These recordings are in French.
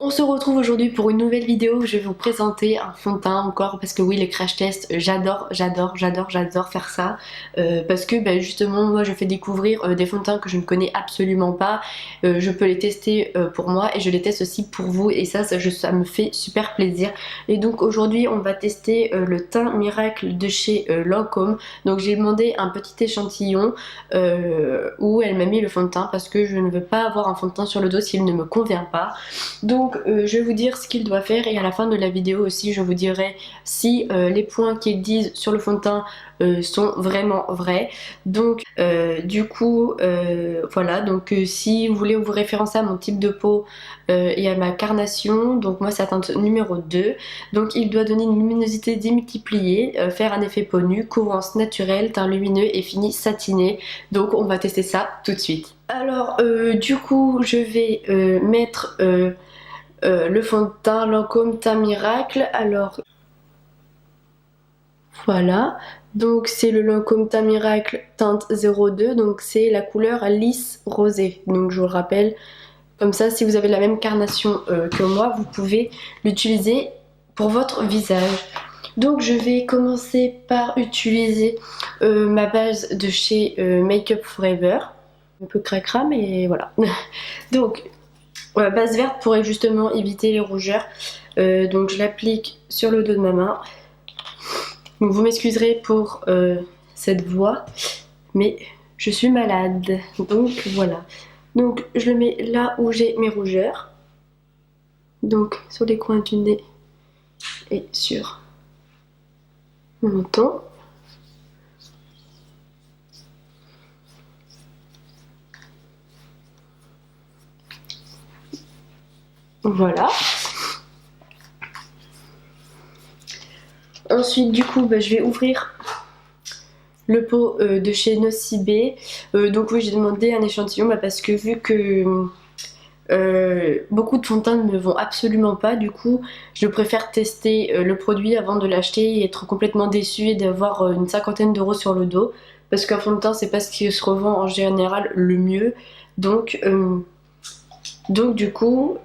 On se retrouve aujourd'hui pour une nouvelle vidéo où je vais vous présenter un fond de teint encore parce que oui, les crash tests, j'adore faire ça parce que justement moi je fais découvrir des fonds de teint que je ne connais absolument pas. Je peux les tester pour moi et je les teste aussi pour vous et ça me fait super plaisir. Et donc aujourd'hui on va tester le teint miracle de chez Lancôme. Donc j'ai demandé un petit échantillon où elle m'a mis le fond de teint parce que je ne veux pas avoir un fond de teint sur le dos s'il ne me convient pas. Donc je vais vous dire ce qu'il doit faire et à la fin de la vidéo aussi je vous dirai si les points qu'ils disent sur le fond de teint sont vraiment vrais. Donc du coup voilà, donc si vous voulez vous référencer à mon type de peau et à ma carnation, donc moi c'est la teinte numéro 2. Donc il doit donner une luminosité démultipliée, faire un effet peau nue, couvrance naturelle, teint lumineux et fini satiné. Donc on va tester ça tout de suite. Alors du coup je vais mettre le fond de teint Lancôme Teint Miracle. Alors voilà, donc c'est le Lancôme Teint Miracle teinte 02, donc c'est la couleur lisse rosée. Donc je vous le rappelle, comme ça si vous avez la même carnation que moi, vous pouvez l'utiliser pour votre visage. Donc je vais commencer par utiliser ma base de chez Make Up Forever. Un peu cracra mais voilà. Donc base verte pour justement éviter les rougeurs. Donc je l'applique sur le dos de ma main. Donc vous m'excuserez pour cette voix, mais je suis malade. Donc voilà. Donc je le mets là où j'ai mes rougeurs. Donc sur les coins du nez et sur mon menton. Voilà. Ensuite du coup je vais ouvrir le pot de chez Nocibé. Donc oui, j'ai demandé un échantillon parce que vu que beaucoup de fonds de teint ne me vont absolument pas, du coup je préfère tester le produit avant de l'acheter et être complètement déçue et d'avoir une cinquantaine d'euros sur le dos, parce qu'un fond de teint c'est pas ce qui se revend en général le mieux. Donc du coup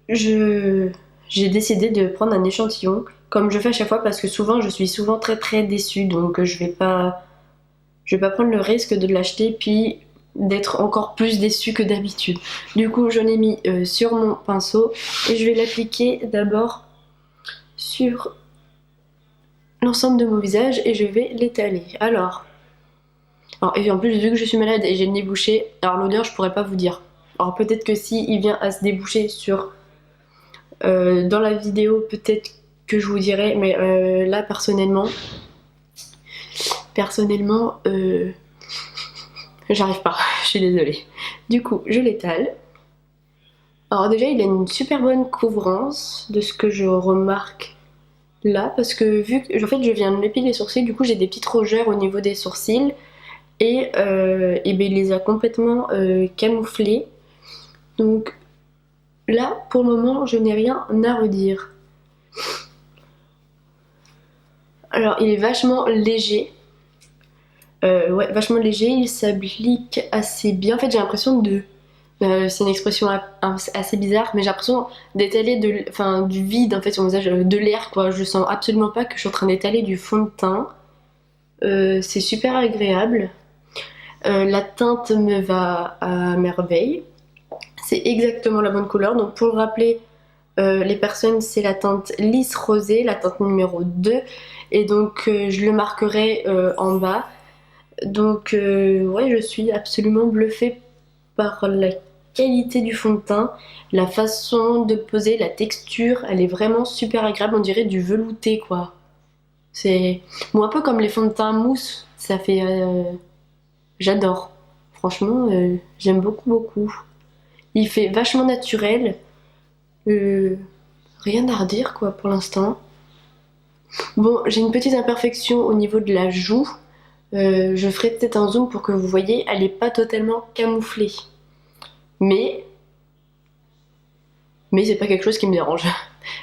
j'ai décidé de prendre un échantillon comme je fais à chaque fois, parce que souvent je suis souvent très déçue, donc je vais pas prendre le risque de l'acheter puis d'être encore plus déçue que d'habitude. Du coup j'en ai mis sur mon pinceau et je vais l'appliquer d'abord sur l'ensemble de mon visage et je vais l'étaler. Alors et en plus vu que je suis malade et j'ai le nez bouché, alors l'odeur je pourrais pas vous dire. Alors peut-être que si il vient à se déboucher sur dans la vidéo, peut-être que je vous dirai, mais là personnellement j'arrive pas, je suis désolée. Du coup, je l'étale. Alors déjà, il a une super bonne couvrance de ce que je remarque là, parce que vu que en fait, je viens de m'épiler les sourcils, du coup j'ai des petites rougeurs au niveau des sourcils et il les a complètement camouflés. Donc là, pour le moment, je n'ai rien à redire. Alors, il est vachement léger. Ouais, vachement léger, il s'applique assez bien. En fait, j'ai l'impression de... c'est une expression assez bizarre, mais j'ai l'impression d'étaler du vide en fait sur mon visage, de l'air quoi. Je sens absolument pas que je suis en train d'étaler du fond de teint. C'est super agréable. La teinte me va à merveille. C'est exactement la bonne couleur. Donc pour le rappeler, les personnes, c'est la teinte lisse rosée, la teinte numéro 2. Et donc je le marquerai en bas. Donc ouais, je suis absolument bluffée par la qualité du fond de teint, la façon de poser, la texture, elle est vraiment super agréable, on dirait du velouté quoi. C'est bon, un peu comme les fonds de teint mousse, ça fait... J'adore. Franchement, j'aime beaucoup. Il fait vachement naturel, rien à redire quoi pour l'instant. Bon, j'ai une petite imperfection au niveau de la joue. Je ferai peut-être un zoom pour que vous voyez, elle n'est pas totalement camouflée. Mais c'est pas quelque chose qui me dérange.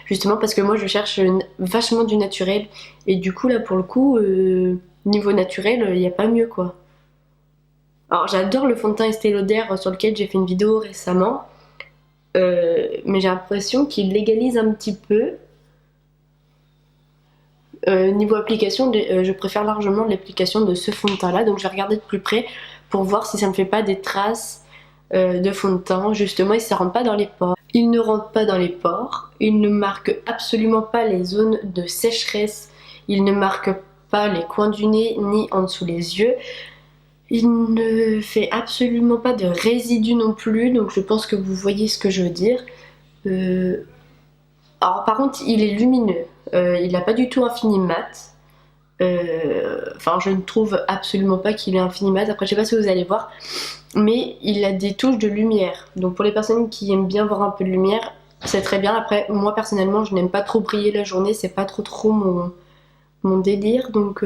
Justement parce que moi je cherche vachement du naturel. Et du coup là pour le coup, niveau naturel, il n'y a pas mieux quoi. Alors j'adore le fond de teint Estée Lauder sur lequel j'ai fait une vidéo récemment. mais j'ai l'impression qu'il légalise un petit peu. Niveau application, je préfère largement l'application de ce fond de teint là, donc je vais regarder de plus près pour voir si ça me fait pas des traces de fond de teint, justement, et si ça rentre pas dans les pores. Il ne rentre pas dans les pores, il ne marque absolument pas les zones de sécheresse, il ne marque pas les coins du nez ni en dessous les yeux. Il ne fait absolument pas de résidus non plus, donc je pense que vous voyez ce que je veux dire. Alors par contre, il est lumineux, il n'a pas du tout un fini mat. Enfin, je ne trouve absolument pas qu'il ait un fini mat. Après, je sais pas si vous allez voir, mais il a des touches de lumière. Donc pour les personnes qui aiment bien voir un peu de lumière, c'est très bien. Après, moi personnellement, je n'aime pas trop briller la journée, c'est pas trop mon délire. Donc,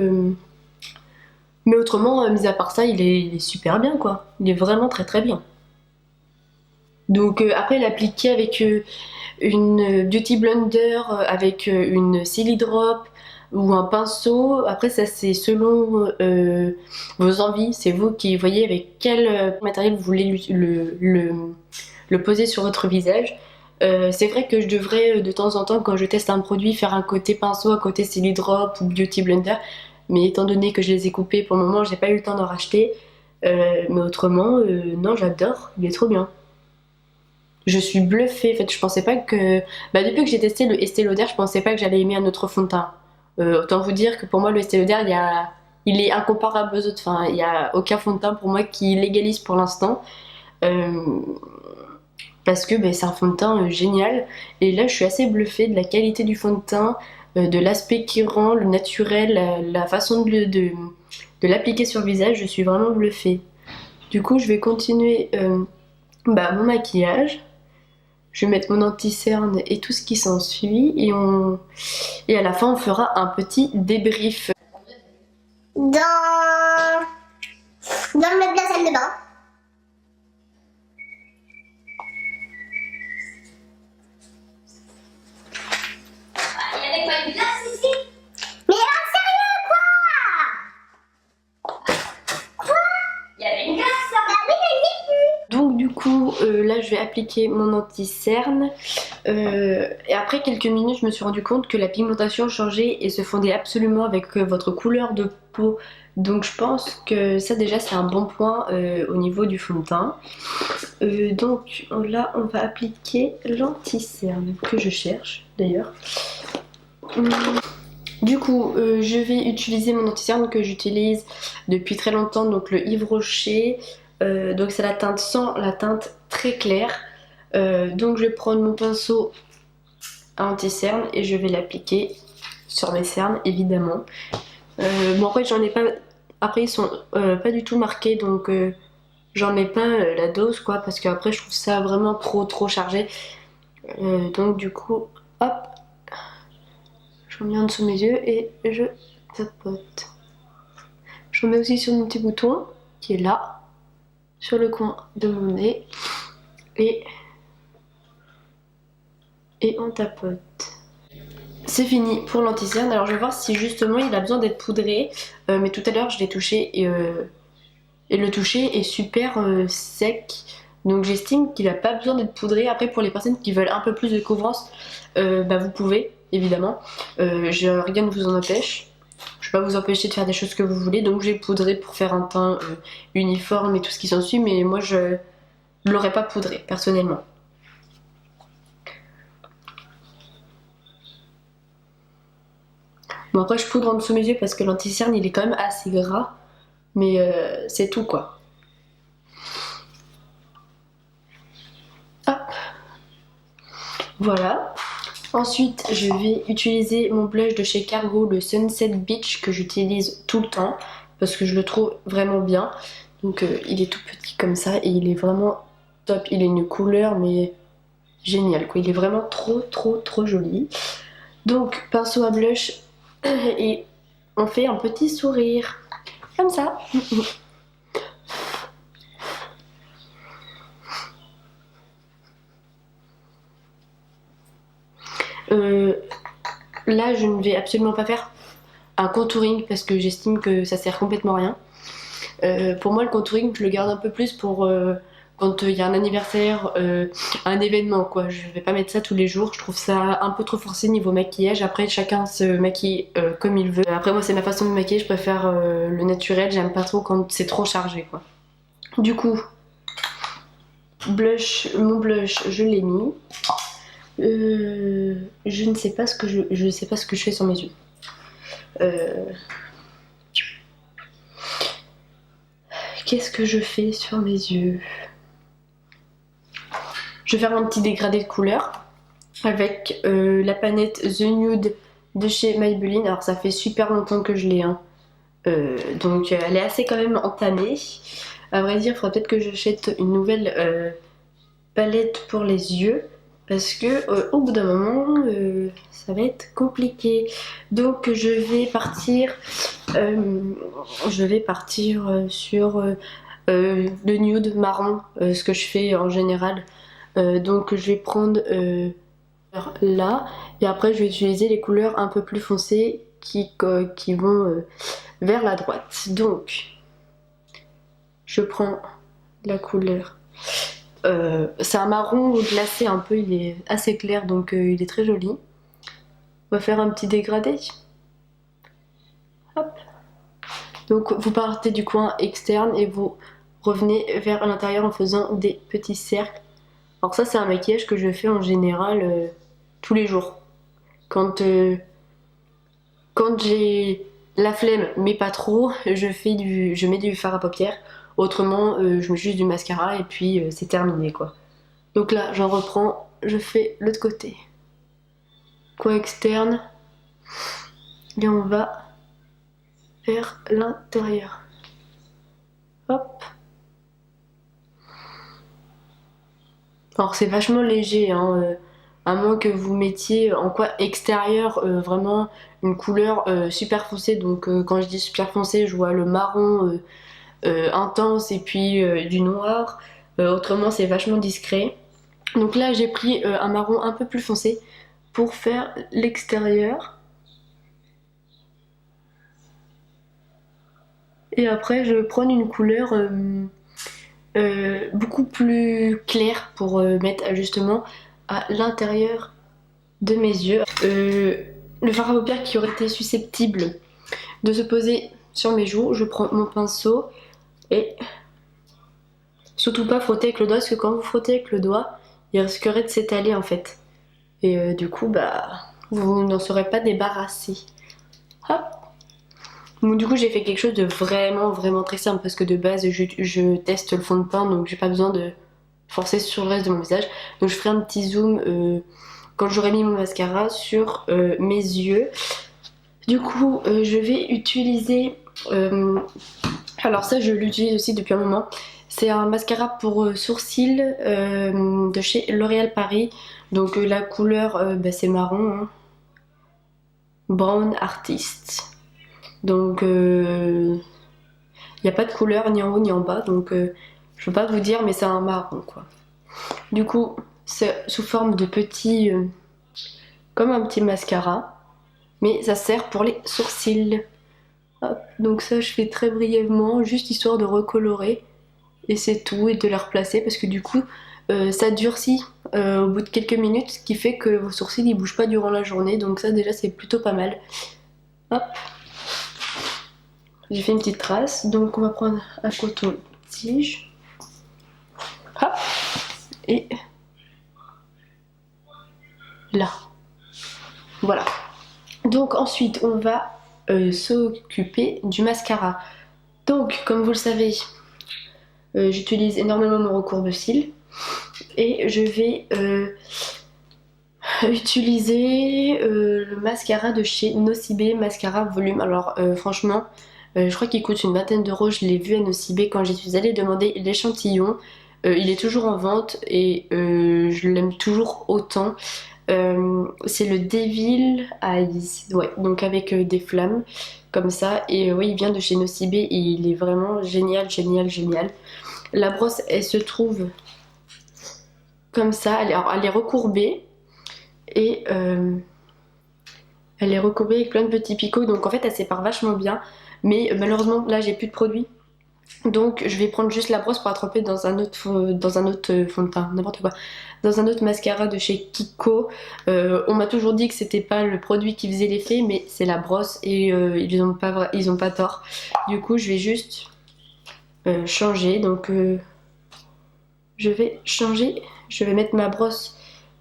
mais autrement, mis à part ça, il est super bien quoi. Il est vraiment très bien. Donc après, l'appliquer avec une beauty blender, avec une silly drop ou un pinceau. Après ça c'est selon vos envies, c'est vous qui voyez avec quel matériel vous voulez le poser sur votre visage. C'est vrai que je devrais de temps en temps quand je teste un produit faire un côté pinceau, un côté silly drop ou beauty blender, mais étant donné que je les ai coupés pour le moment j'ai pas eu le temps d'en racheter. Mais autrement non, j'adore, il est trop bien. Je suis bluffée, en fait je pensais pas que... Bah depuis que j'ai testé le Estée Lauder, je pensais pas que j'allais aimer un autre fond de teint. Autant vous dire que pour moi le Estée Lauder, il est incomparable aux autres, enfin il n'y a aucun fond de teint pour moi qui légalise pour l'instant. Parce que bah, c'est un fond de teint génial, et là je suis assez bluffée de la qualité du fond de teint, de l'aspect qui rend, le naturel, la façon de l'appliquer sur le visage, je suis vraiment bluffée. Du coup je vais continuer mon maquillage. Je vais mettre mon anti-cerne et tout ce qui s'ensuit et à la fin on fera un petit débrief. Dans le meuble de la salle de bain. Il y avait quoi, une glace ici? Mais alors sérieux quoi? Il y avait une glace là? Bah oui, mais donc du coup là je vais appliquer mon anti-cerne et après quelques minutes je me suis rendu compte que la pigmentation changeait et se fondait absolument avec votre couleur de peau, donc je pense que ça déjà c'est un bon point au niveau du fond de teint. Donc là on va appliquer l'anti-cerne que je cherche d'ailleurs. Du coup, je vais utiliser mon anti-cerne que j'utilise depuis très longtemps, donc le Yves Rocher. Donc c'est la teinte sans la teinte très claire. Donc je vais prendre mon pinceau à anti-cerne et je vais l'appliquer sur mes cernes évidemment. Bon après j'en ai pas, après ils sont pas du tout marqués, donc j'en mets pas la dose quoi, parce qu'après je trouve ça vraiment trop chargé. Donc du coup hop, j'en mets en dessous de mes yeux et je tapote. J'en mets aussi sur mon petit bouton qui est là, sur le coin de mon nez, et on tapote. C'est fini pour l'anti-cerne. Alors je vais voir si justement il a besoin d'être poudré, mais tout à l'heure je l'ai touché et le toucher est super sec, donc j'estime qu'il n'a pas besoin d'être poudré. Après pour les personnes qui veulent un peu plus de couvrance, vous pouvez évidemment, rien ne vous en empêche. Je vais pas vous empêcher de faire des choses que vous voulez, donc j'ai poudré pour faire un teint uniforme et tout ce qui s'ensuit, mais moi je l'aurais pas poudré personnellement. Bon après je poudre en dessous de mes yeux parce que l'anti-cerne il est quand même assez gras, mais c'est tout quoi. Hop. Voilà. Ensuite je vais utiliser mon blush de chez Cargo, le Sunset Beach, que j'utilise tout le temps parce que je le trouve vraiment bien. Donc il est tout petit comme ça et il est vraiment top, il a une couleur mais géniale quoi, il est vraiment trop joli. Donc pinceau à blush et on fait un petit sourire comme ça. Là je ne vais absolument pas faire un contouring parce que j'estime que ça sert complètement à rien. Pour moi le contouring je le garde un peu plus pour quand il y a un anniversaire, un événement quoi. Je vais pas mettre ça tous les jours, je trouve ça un peu trop forcé niveau maquillage. Après chacun se maquille comme il veut. Après moi c'est ma façon de me maquiller, je préfère le naturel, j'aime pas trop quand c'est trop chargé quoi. Du coup, mon blush je l'ai mis. Je ne sais pas ce que je sais pas ce que je fais sur mes yeux. Qu'est-ce que je fais sur mes yeux? Je vais faire un petit dégradé de couleur avec la palette The Nude de chez Maybelline. Alors ça fait super longtemps que je l'ai, hein. Donc elle est assez quand même entamée. À vrai dire, il faudrait peut-être que j'achète une nouvelle palette pour les yeux. Parce que au bout d'un moment, ça va être compliqué. Donc je vais partir sur le nude marron, ce que je fais en général. Donc je vais prendre là, et après je vais utiliser les couleurs un peu plus foncées qui vont vers la droite. Donc je prends la couleur. C'est un marron glacé un peu, il est assez clair donc il est très joli. On va faire un petit dégradé. Hop. Donc vous partez du coin externe et vous revenez vers l'intérieur en faisant des petits cercles. Alors ça c'est un maquillage que je fais en général tous les jours. Quand j'ai la flemme mais pas trop, je mets du fard à paupières. Autrement je mets juste du mascara et puis c'est terminé quoi. Donc là j'en reprends, je fais l'autre côté. Coin externe. Et on va vers l'intérieur. Hop. Alors c'est vachement léger, hein, à moins que vous mettiez en coin extérieur vraiment une couleur super foncée. Donc quand je dis super foncé, je vois le marron intense et puis du noir. Autrement c'est vachement discret. Donc là j'ai pris un marron un peu plus foncé pour faire l'extérieur. Et après je vais prendre une couleur beaucoup plus claire pour mettre justement à l'intérieur de mes yeux. Le fard à paupières qui aurait été susceptible de se poser sur mes joues, je prends mon pinceau et surtout pas frotter avec le doigt, parce que quand vous frottez avec le doigt, il risquerait de s'étaler en fait. Et du coup, bah, vous n'en serez pas débarrassé. Hop. Donc du coup j'ai fait quelque chose de vraiment très simple, parce que de base je teste le fond de teint, donc j'ai pas besoin de forcer sur le reste de mon visage. Donc je ferai un petit zoom quand j'aurai mis mon mascara sur mes yeux. Du coup je vais utiliser alors ça je l'utilise aussi depuis un moment. C'est un mascara pour sourcils de chez L'Oréal Paris. Donc la couleur bah, c'est marron, hein. Brown Artist. Donc il n'y a pas de couleur ni en haut ni en bas, donc je peux pas vous dire, mais c'est un marron quoi. Du coup c'est sous forme de petit comme un petit mascara, mais ça sert pour les sourcils. Hop, donc ça je fais très brièvement, juste histoire de recolorer, et c'est tout, et de les replacer, parce que du coup ça durcit au bout de quelques minutes, ce qui fait que vos sourcils ils bougent pas durant la journée, donc ça déjà c'est plutôt pas mal. Hop. J'ai fait une petite trace, donc on va prendre un coton-tige. Hop. Et là. Voilà. Donc ensuite, on va s'occuper du mascara. Donc, comme vous le savez, j'utilise énormément mon recourbe-cils. Et je vais utiliser le mascara de chez Nocibé, Mascara Volume. Alors franchement... je crois qu'il coûte une vingtaine d'euros, je l'ai vu à Nocibé quand j'y suis allée demander l'échantillon. Il est toujours en vente et je l'aime toujours autant. C'est le Devil Eyes, ouais, donc avec des flammes comme ça. Et oui, il vient de chez Nocibé et il est vraiment génial. La brosse, elle se trouve comme ça, elle est recourbée et elle est recourbée avec plein de petits picots. Donc en fait, elle sépare vachement bien. Mais malheureusement là j'ai plus de produits, Donc je vais prendre juste la brosse pour la tremper dans un autre fond de teint, n'importe quoi. Dans un autre mascara de chez Kiko. On m'a toujours dit que c'était pas le produit qui faisait l'effet, mais c'est la brosse et ils ont pas tort. Du coup je vais juste changer. Donc je vais changer. Je vais mettre ma brosse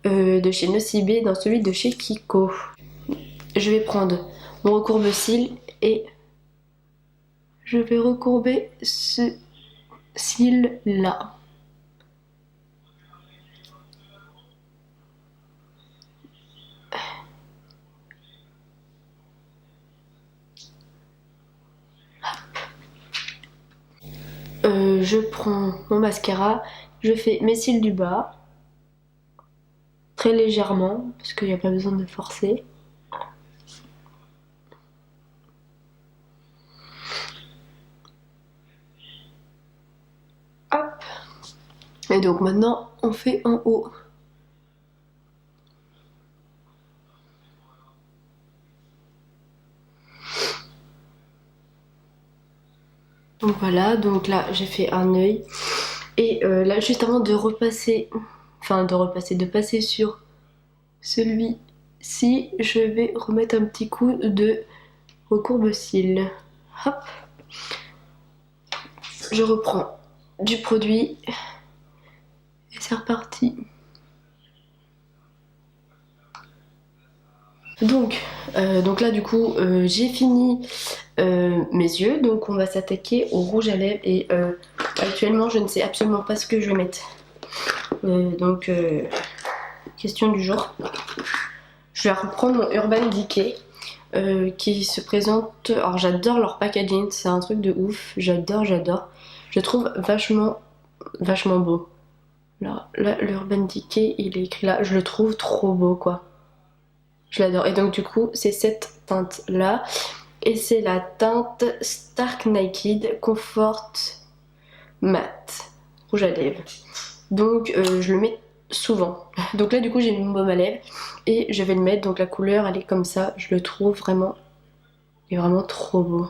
de chez Nocibé dans celui de chez Kiko. Je vais prendre mon recourbe-cils et je vais recourber ce cil là. Je prends mon mascara, je fais mes cils du bas, très légèrement, parce qu'il n'y a pas besoin de forcer. Hop. Et donc maintenant, on fait en haut. Donc voilà, donc là j'ai fait un œil. Et là juste avant de passer sur celui-ci, je vais remettre un petit coup de recourbe-cils. Hop. Je reprends du produit et c'est reparti. Donc là du coup j'ai fini mes yeux, donc on va s'attaquer au rouge à lèvres et actuellement je ne sais absolument pas ce que je vais mettre. Question du jour. Je vais reprendre mon Urban Decay qui se présente. Alors j'adore leur packaging, c'est un truc de ouf, j'adore. Je le trouve vachement beau. Là l'Urban Decay il est écrit là, je le trouve trop beau quoi. Je l'adore. Et donc du coup c'est cette teinte là. Et c'est la teinte Stark Naked Comfort Matte rouge à lèvres. Donc je le mets souvent. Donc là du coup j'ai mis mon baume à lèvres et je vais le mettre. Donc la couleur elle est comme ça. Je le trouve vraiment, il est vraiment trop beau.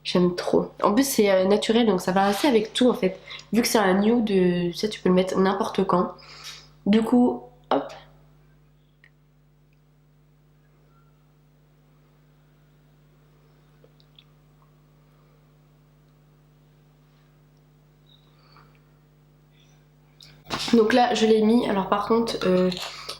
J'aime trop. En plus c'est naturel donc ça va assez avec tout en fait. Vu que c'est un nude, ça tu peux le mettre n'importe quand. Du coup hop. Donc là je l'ai mis, alors par contre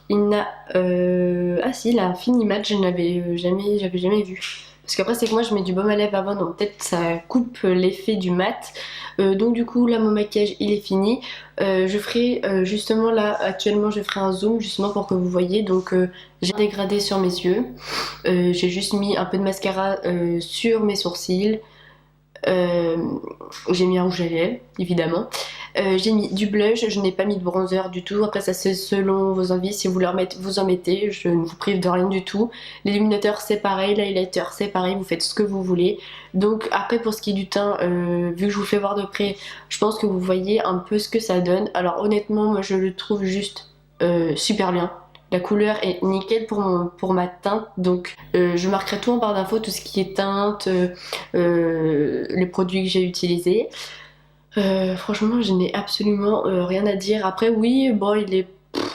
il n'a... Ah si, il a un fini mat, je n'avais jamais vu. Parce qu'après c'est que moi je mets du baume à lèvres avant, donc peut-être ça coupe l'effet du mat. Donc du coup là mon maquillage il est fini. Je ferai justement là actuellement je ferai un zoom justement pour que vous voyez. Donc j'ai dégradé sur mes yeux. J'ai juste mis un peu de mascara sur mes sourcils. J'ai mis un rouge à lèvres évidemment. J'ai mis du blush, je n'ai pas mis de bronzer du tout. Après ça c'est selon vos envies, si vous leur mettez, vous en mettez, je ne vous prive de rien du tout. L'illuminateur c'est pareil, l'highlighter c'est pareil, vous faites ce que vous voulez. Donc après pour ce qui est du teint, vu que je vous fais voir de près, je pense que vous voyez un peu ce que ça donne. Alors honnêtement moi je le trouve juste super bien. La couleur est nickel pour ma teinte, donc je marquerai tout en barre d'infos, tout ce qui est teinte, les produits que j'ai utilisés. Franchement je n'ai absolument rien à dire. Après oui bon il est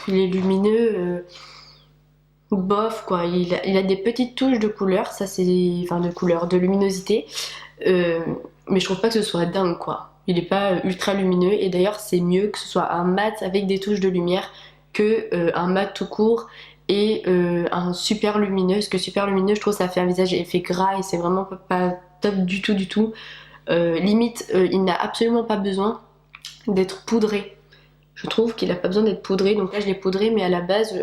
lumineux, bof quoi, il a des petites touches de couleur, ça c'est, enfin de couleur, de luminosité, mais je trouve pas que ce soit dingue quoi. Il est pas ultra lumineux et d'ailleurs c'est mieux que ce soit un mat avec des touches de lumière que un mat tout court et un super lumineux. Parce que super lumineux je trouve ça fait un visage effet gras et c'est vraiment pas top du tout. Limite il n'a absolument pas besoin d'être poudré. Je trouve qu'il a pas besoin d'être poudré, donc là je l'ai poudré mais à la base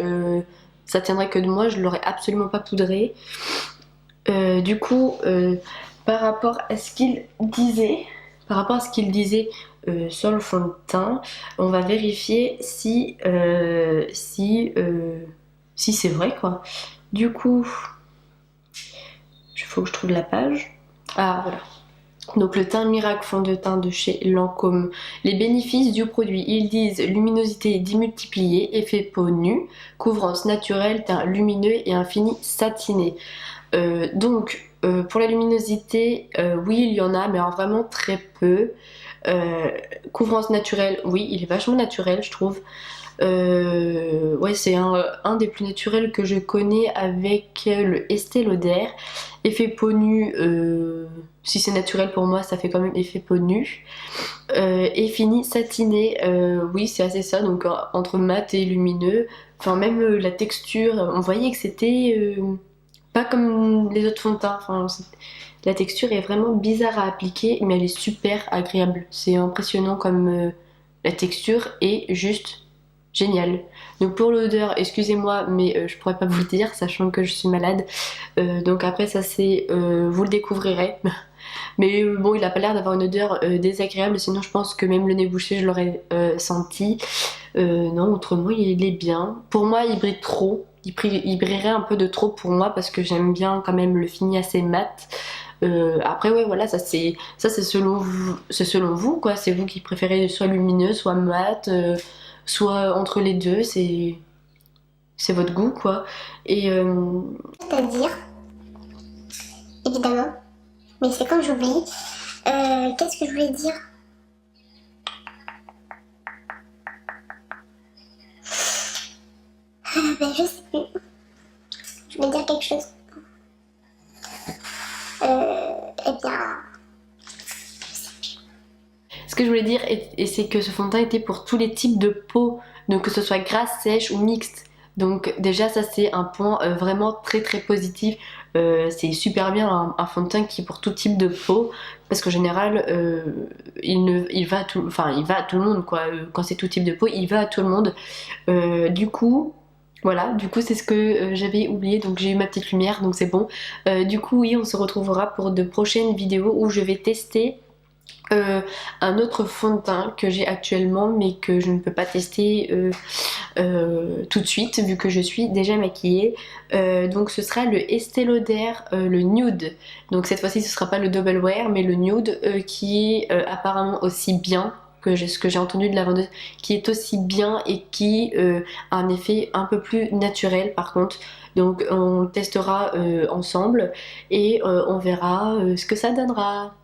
ça tiendrait que de moi, je l'aurais absolument pas poudré. Du coup par rapport à ce qu'il disait sur le fond de teint, on va vérifier si c'est vrai quoi. Du coup il faut que je trouve la page. Ah voilà. Donc le teint miracle fond de teint de chez Lancôme. Les bénéfices du produit, ils disent luminosité démultipliée, effet peau nue, couvrance naturelle, teint lumineux et un fini satiné. Donc Pour la luminosité, oui il y en a mais vraiment très peu. Couvrance naturelle, oui il est vachement naturel je trouve. Ouais c'est un des plus naturels que je connais avec le Estée Lauder. Effet peau nue, si c'est naturel pour moi ça fait quand même effet peau nue. Et fini satiné, oui c'est assez ça, donc entre mat et lumineux. Enfin même la texture, on voyait que c'était pas comme les autres fonds de teint. Enfin, la texture est vraiment bizarre à appliquer mais elle est super agréable. C'est impressionnant comme la texture est juste géniale. Donc pour l'odeur, excusez-moi mais je pourrais pas vous le dire sachant que je suis malade. Donc après ça c'est vous le découvrirez. Mais bon, il a pas l'air d'avoir une odeur désagréable, sinon je pense que même le nez bouché, je l'aurais senti. Non, autrement, il est bien. Pour moi, il brille trop. Il brillerait un peu de trop pour moi parce que j'aime bien quand même le fini assez mat. Après, ouais, voilà, ça c'est c'est selon vous, quoi. C'est vous qui préférez soit lumineux, soit mat, soit entre les deux. C'est votre goût, quoi. Et C'est-à-dire, évidemment. Mais c'est quand j'oublie. Qu'est-ce que je voulais dire? Ben, je sais plus. Je voulais dire quelque chose. Eh bien... ce que je voulais dire, et c'est que ce fond de teint était pour tous les types de peau, donc que ce soit grasse, sèche ou mixte. Donc déjà ça c'est un point vraiment très très positif. C'est super bien un fond de teint qui est pour tout type de peau, parce qu'en général il va à tout, enfin il va à tout le monde quoi. Quand c'est tout type de peau, il va à tout le monde. Du coup voilà, du coup c'est ce que j'avais oublié, donc j'ai eu ma petite lumière, donc c'est bon. Du coup oui, on se retrouvera pour de prochaines vidéos où je vais tester un autre fond de teint que j'ai actuellement mais que je ne peux pas tester tout de suite vu que je suis déjà maquillée. Donc ce sera le Estée Lauder le Nude. Donc cette fois-ci ce sera pas le Double Wear mais le Nude qui est apparemment aussi bien que ce que j'ai entendu de la vendeuse, qui est aussi bien et qui a un effet un peu plus naturel par contre. Donc on le testera ensemble et on verra ce que ça donnera.